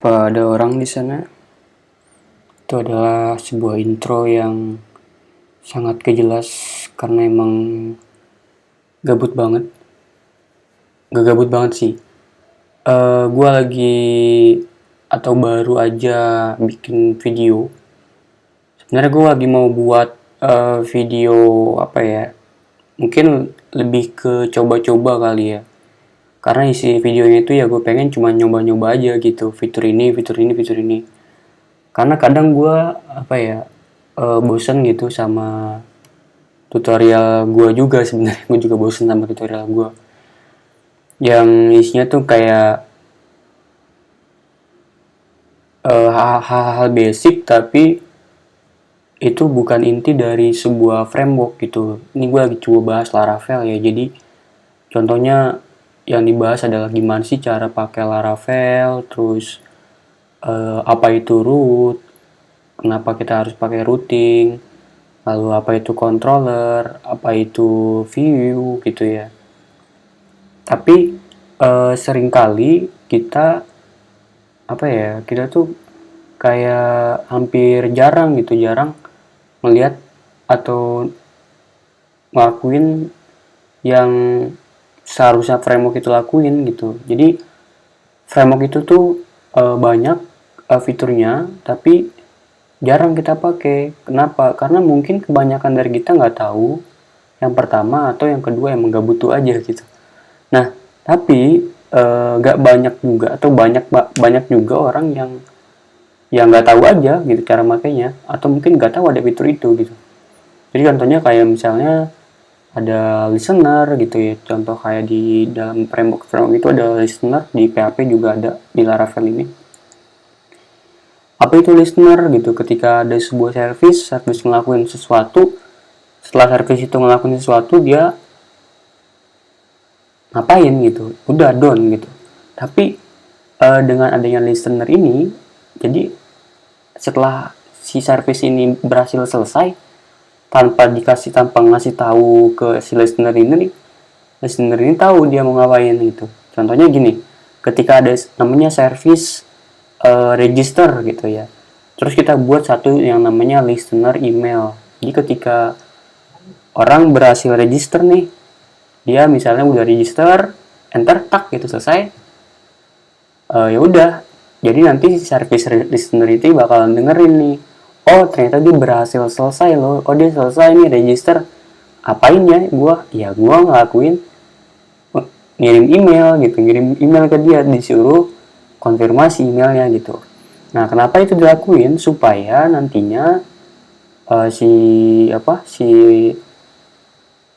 Pada orang di sana, itu adalah sebuah intro yang sangat kejelas karena emang gabut banget. Gak gabut banget sih. Gue lagi atau baru aja bikin video. Sebenarnya gue lagi mau buat video apa ya? Mungkin lebih ke coba-coba kali ya. Karena isi videonya itu ya gue pengen cuma nyoba-nyoba aja gitu. Fitur ini, fitur ini, fitur ini. Karena kadang gue apa ya bosen gitu sama tutorial gue juga sebenarnya. Gue juga bosen sama tutorial gue yang isinya tuh kayak hal-hal basic tapi itu bukan inti dari sebuah framework gitu. Ini gue lagi coba bahas Laravel ya. Jadi contohnya yang dibahas adalah gimana sih cara pakai Laravel, terus apa itu root, kenapa kita harus pakai routing, lalu apa itu controller, apa itu view gitu ya. Tapi seringkali kita apa ya, kita tuh kayak hampir jarang gitu, jarang melihat atau ngelakuin yang seharusnya framework itu lakuin gitu. Jadi framework itu tuh banyak fiturnya tapi jarang kita pakai. Kenapa? Karena mungkin kebanyakan dari kita nggak tahu yang pertama atau yang kedua emang nggak butuh aja gitu. Nah, tapi nggak banyak juga atau banyak juga orang yang nggak tahu aja gitu cara makainya atau mungkin nggak tahu ada fitur itu gitu. Jadi contohnya kayak misalnya ada listener gitu ya. Contoh kayak di dalam framework itu ada listener, di PHP juga ada di Laravel ini. Apa itu listener gitu? Ketika ada sebuah service ngelakuin sesuatu, setelah service itu ngelakuin sesuatu dia ngapain gitu, udah done gitu. Tapi dengan adanya listener ini, jadi setelah si service ini berhasil selesai tanpa ngasih tahu ke si listener ini nih, listener ini tahu dia mau ngapain gitu. Contohnya gini, ketika ada namanya service register gitu ya, terus kita buat satu yang namanya listener email. Jadi ketika orang berhasil register nih, dia misalnya udah register, enter tak gitu selesai, ya udah, jadi nanti service listener itu bakalan dengerin nih, oh ternyata dia berhasil selesai loh, oh dia selesai nih register, apain ya gua ngelakuin ngirim email gitu, ngirim email ke dia, disuruh konfirmasi emailnya gitu. Nah kenapa itu dilakuin? Supaya nantinya si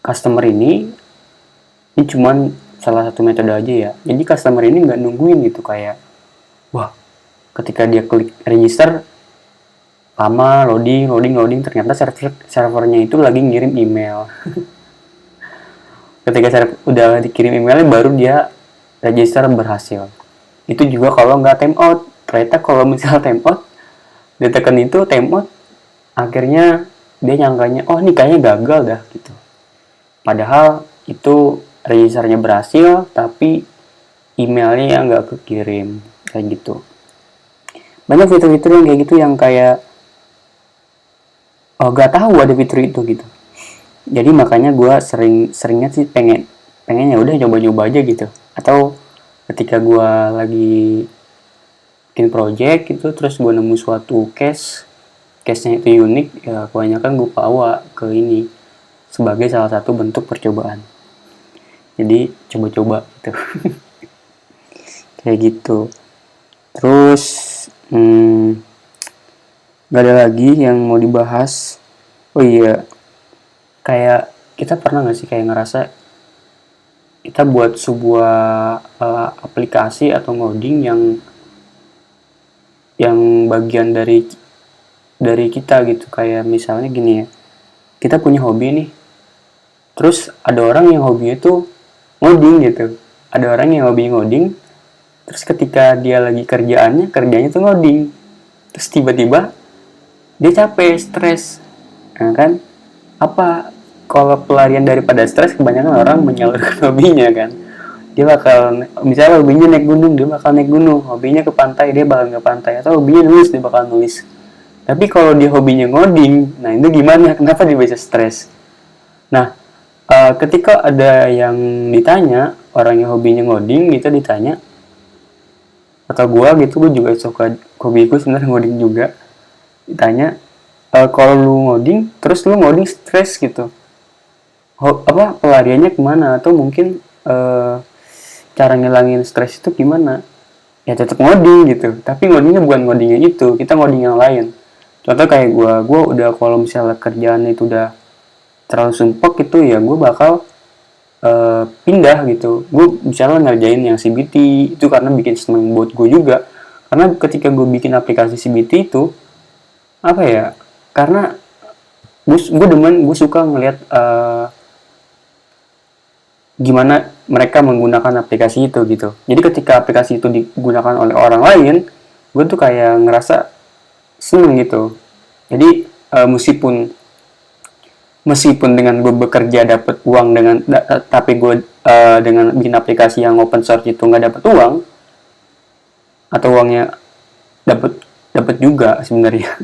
customer ini cuman salah satu metode aja ya. Jadi customer ini nggak nungguin gitu kayak, wah ketika dia klik register lama loading ternyata servernya itu lagi ngirim email. Ketika udah dikirim emailnya baru dia register berhasil. Itu juga kalau nggak timeout. Ternyata kalau misal timeout, ditekan itu timeout, akhirnya dia nyangkanya, oh ini kayaknya gagal dah gitu. Padahal itu registernya berhasil, tapi emailnya yang nggak kekirim kayak gitu. Banyak fitur-fitur yang kayak gitu yang kayak nggak tahu ada fitur itu gitu. Jadi makanya gue seringnya sih pengennya udah nyoba-nyoba aja gitu. Atau ketika gue lagi bikin project gitu, terus gue nemu suatu case-nya itu unik, ya kebanyakan gue bawa ke ini sebagai salah satu bentuk percobaan. Jadi coba-coba gitu. Kayak gitu. Terus gak ada lagi yang mau dibahas. Oh iya, kayak kita pernah gak sih kayak ngerasa kita buat sebuah aplikasi atau ngoding yang bagian dari kita gitu. Kayak misalnya gini ya, kita punya hobi nih, terus ada orang yang hobinya tuh ngoding gitu, ada orang yang hobi ngoding, terus ketika dia lagi kerjanya tuh ngoding, terus tiba-tiba dia capek, stres. Nah kan, apa kalau pelarian daripada stres kebanyakan orang menyalurkan hobinya kan. Dia bakal, misalnya hobinya naik gunung, dia bakal naik gunung. Hobinya ke pantai, dia bakal ke pantai. Atau hobinya nulis, dia bakal nulis. Tapi kalau dia hobinya ngoding, nah itu gimana? Kenapa dia bisa stres? Nah, ketika ada yang ditanya, orang yang hobinya ngoding, kita ditanya, atau gue juga suka, hobiku sebenarnya ngoding juga. Ditanya, kalau lu ngoding, terus lu ngoding stres gitu. Pelariannya kemana? Atau mungkin cara ngilangin stres itu gimana? Ya tetap ngoding gitu, tapi ngodingnya bukan ngodingnya itu, kita ngoding yang lain. Contoh kayak gue udah kalau misalnya kerjaan itu udah terlalu sumpek gitu ya, gue bakal pindah gitu. Gue misalnya ngerjain yang CBT itu karena bikin seneng buat gue juga. Karena ketika gue bikin aplikasi CBT itu apa ya? Karena gue suka ngelihat gimana mereka menggunakan aplikasi itu gitu. Jadi ketika aplikasi itu digunakan oleh orang lain, gue tuh kayak ngerasa seneng gitu. Jadi meskipun dengan gue bekerja dapat uang tapi gue dengan bikin aplikasi yang open source itu nggak dapat uang, atau uangnya dapat dapat juga sebenarnya.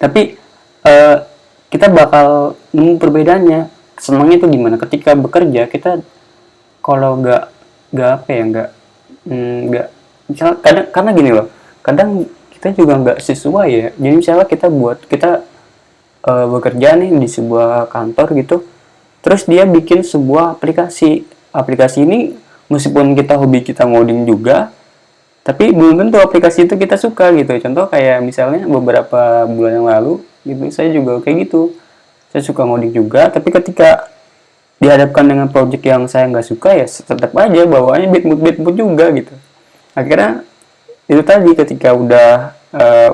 Tapi uh, kita bakal nemu perbedaannya. Senangnya itu gimana? Ketika bekerja kita kalau nggak apa ya nggak misal kadang, karena gini loh, kadang kita juga nggak sesuai ya. Jadi misalnya kita bekerja nih di sebuah kantor gitu, terus dia bikin sebuah aplikasi ini, meskipun hobi kita ngoding juga, tapi belum tentu aplikasi itu kita suka gitu. Contoh kayak misalnya beberapa bulan yang lalu gitu, saya juga kayak gitu, saya suka ngoding juga, tapi ketika dihadapkan dengan project yang saya nggak suka ya tetap aja bawaannya bad mood juga gitu. Akhirnya itu tadi, ketika udah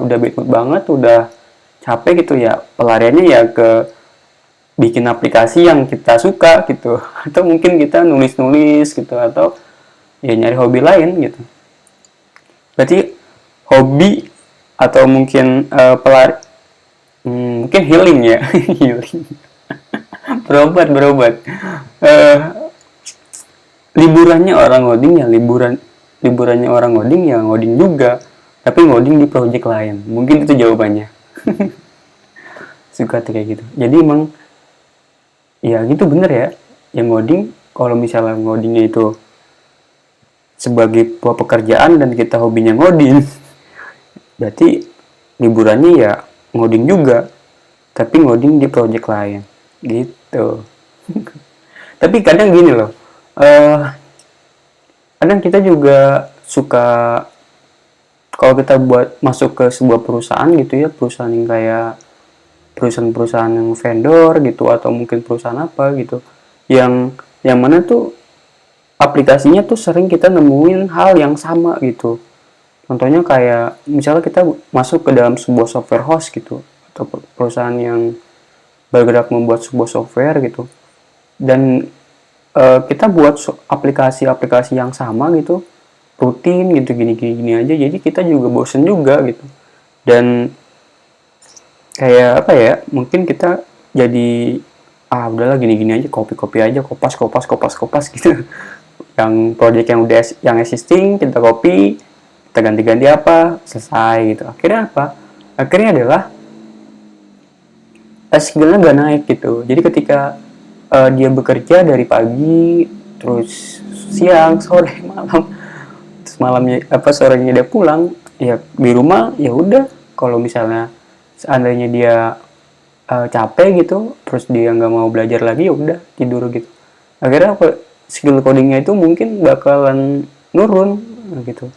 bad mood banget, udah capek gitu ya, pelariannya ya ke bikin aplikasi yang kita suka gitu. Atau mungkin kita nulis-nulis gitu, atau ya nyari hobi lain gitu. Berarti hobi atau mungkin mungkin healing ya. Healing, berobat liburannya orang ngoding ya liburannya orang ngoding ya ngoding juga, tapi ngoding di project lain. Mungkin itu jawabannya. Suka tuh kayak gitu. Jadi emang ya gitu, bener ya, yang ngoding, kalau misalnya ngodingnya itu sebagai pekerjaan dan kita hobinya ngoding, berarti liburannya ya ngoding juga, tapi ngoding di project lain gitu. Tapi kadang gini loh, kadang kita juga suka, kalau kita buat masuk ke sebuah perusahaan gitu ya, perusahaan yang kayak perusahaan-perusahaan yang vendor gitu, atau mungkin perusahaan apa gitu, yang mana tuh aplikasinya tuh sering kita nemuin hal yang sama gitu. Contohnya kayak misalnya kita masuk ke dalam sebuah software house gitu, atau perusahaan yang bergerak membuat sebuah software gitu, dan kita buat aplikasi-aplikasi yang sama gitu, rutin gitu, gini aja, jadi kita juga bosen juga gitu. Dan kayak apa ya, mungkin kita jadi udahlah gini aja, copy aja, kopas gitu. Yang project yang udah yang existing kita copy, kita ganti apa, selesai gitu. Akhirnya apa? Akhirnya adalah skillnya nggak naik gitu. Jadi ketika dia bekerja dari pagi, terus siang, sore, malam, terus malamnya sorenya dia pulang, ya di rumah ya udah, kalau misalnya seandainya dia capek gitu, terus dia nggak mau belajar lagi, ya udah tidur gitu. Akhirnya skill codingnya itu mungkin bakalan nurun gitu.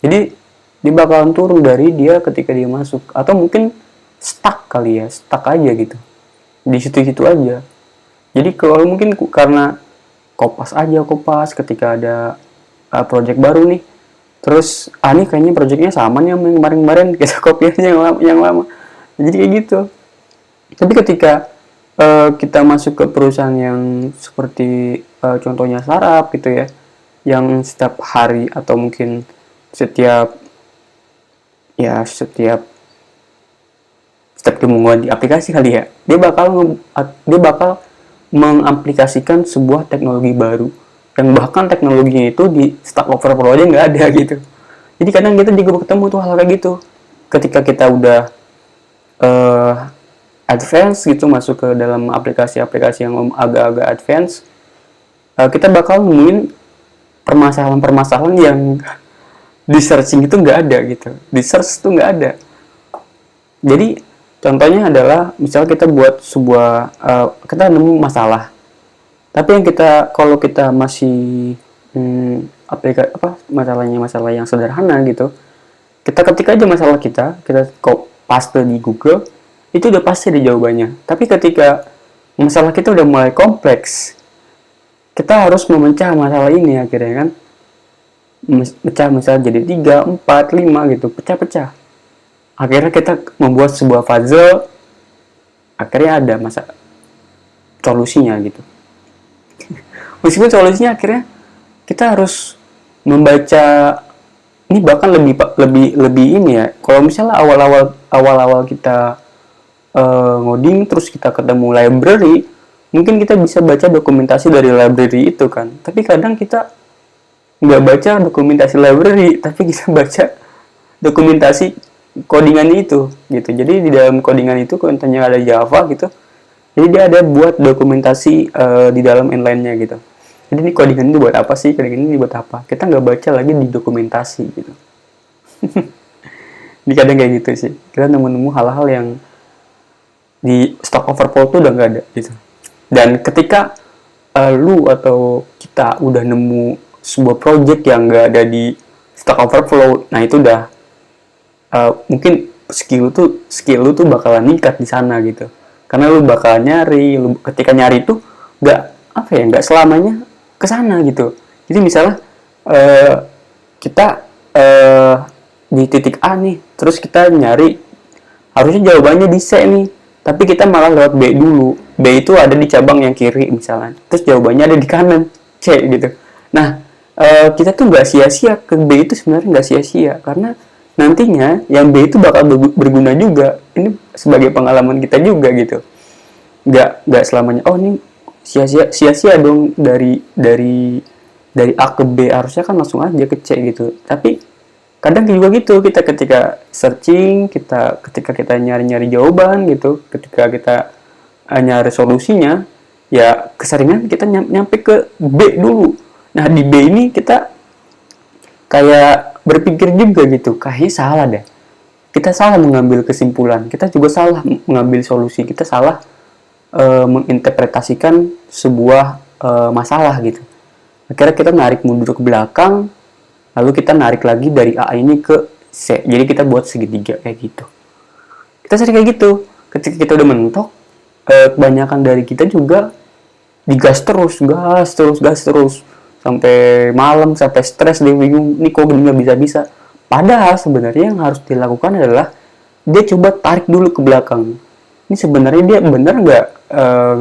Jadi dia bakalan turun dari dia ketika dia masuk, atau mungkin stuck kali ya, stuck aja gitu di situ-situ aja. Jadi kalau mungkin karena kopas ketika ada project baru nih, terus nih kayaknya projectnya sama nih sama yang kemarin kita copy aja yang lama. Jadi kayak gitu. Tapi ketika kita masuk ke perusahaan yang seperti contohnya startup gitu ya, yang setiap hari atau mungkin setiap temuan di aplikasi kali ya, dia bakal mengaplikasikan sebuah teknologi baru yang bahkan teknologinya itu di Stack Overflow aja nggak ada gitu. Jadi kadang kita juga ketemu tuh hal kayak gitu. Ketika kita udah advance gitu, masuk ke dalam aplikasi-aplikasi yang agak-agak advance, kita bakal nemuin permasalahan-permasalahan yang di searching itu nggak ada gitu. Di search tuh nggak ada. Jadi contohnya adalah misal kita buat sebuah kita nemu masalah, tapi yang kita kalau kita masih masalah yang sederhana gitu, kita ketik aja masalah kita paste di Google, itu udah pasti ada jawabannya. Tapi ketika masalah kita udah mulai kompleks, kita harus memecah masalah ini akhirnya kan, pecah misalnya jadi 3, 4, 5 gitu, pecah-pecah. Akhirnya kita membuat sebuah puzzle, akhirnya ada solusinya gitu. Meskipun solusinya akhirnya kita harus membaca ini, bahkan lebih ini ya. Kalau misalnya awal-awal kita ngoding terus kita ketemu library, mungkin kita bisa baca dokumentasi dari library itu kan. Tapi kadang kita nggak baca dokumentasi library, tapi kita baca dokumentasi codingan itu gitu. Jadi di dalam codingan itu kontennya ada Java gitu. Jadi dia ada buat dokumentasi di dalam inline-nya gitu. Jadi ini codingan ini buat apa sih? Codingan ini buat apa? Kita nggak baca lagi di dokumentasi gitu. Jadi kadang kayak gitu sih. Kita nemu-nemu hal-hal yang di Stack Overflow tuh udah nggak ada gitu. Dan ketika lu atau kita udah nemu sebuah project yang nggak ada di Stack Overflow, nah itu udah mungkin skill lu tuh bakalan meningkat di sana gitu. Karena lu bakal nyari, ketika nyari tuh nggak selamanya ke sana gitu. Jadi misalnya kita di titik A nih, terus kita nyari harusnya jawabannya di C nih, tapi kita malah lewat B dulu. B itu ada di cabang yang kiri misalnya, terus jawabannya ada di kanan C gitu. Nah kita tuh nggak sia-sia ke B itu, sebenarnya nggak sia-sia karena nantinya yang B itu bakal berguna juga. Ini sebagai pengalaman kita juga gitu. Nggak selamanya ini sia-sia dong dari A ke B, harusnya kan langsung aja ke C gitu. Tapi kadang juga gitu, kita ketika searching, ketika kita nyari-nyari jawaban gitu, ketika kita nyari solusinya, ya keseringan kita nyampe ke B dulu. Nah di B ini kita kayak berpikir juga gitu, kayaknya salah deh. Kita salah mengambil kesimpulan, kita juga salah mengambil solusi, kita salah menginterpretasikan sebuah masalah gitu. Akhirnya kita narik mundur ke belakang, lalu kita narik lagi dari A ini ke C. Jadi kita buat segitiga kayak gitu. Kita sering kayak gitu. Ketika kita udah mentok, kebanyakan dari kita juga digas terus, gas terus sampai malam, sampai stres, dia bingung, ini kok nggak bisa-bisa. Padahal sebenarnya yang harus dilakukan adalah dia coba tarik dulu ke belakang. Ini sebenarnya dia benar nggak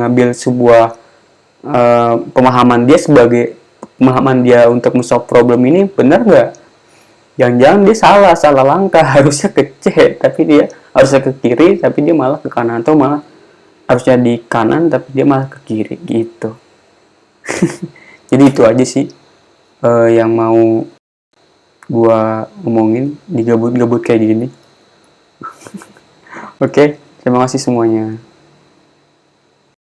ngambil sebuah pemahaman dia sebagai pemahaman dia untuk men-solve problem ini benar nggak? Jangan-jangan dia salah langkah, harusnya ke C tapi dia harusnya ke kiri tapi dia malah ke kanan, atau malah harusnya di kanan tapi dia malah ke kiri gitu. Jadi itu aja sih yang mau gua ngomongin di gabut-gabut kayak gini. Oke, terima kasih semuanya.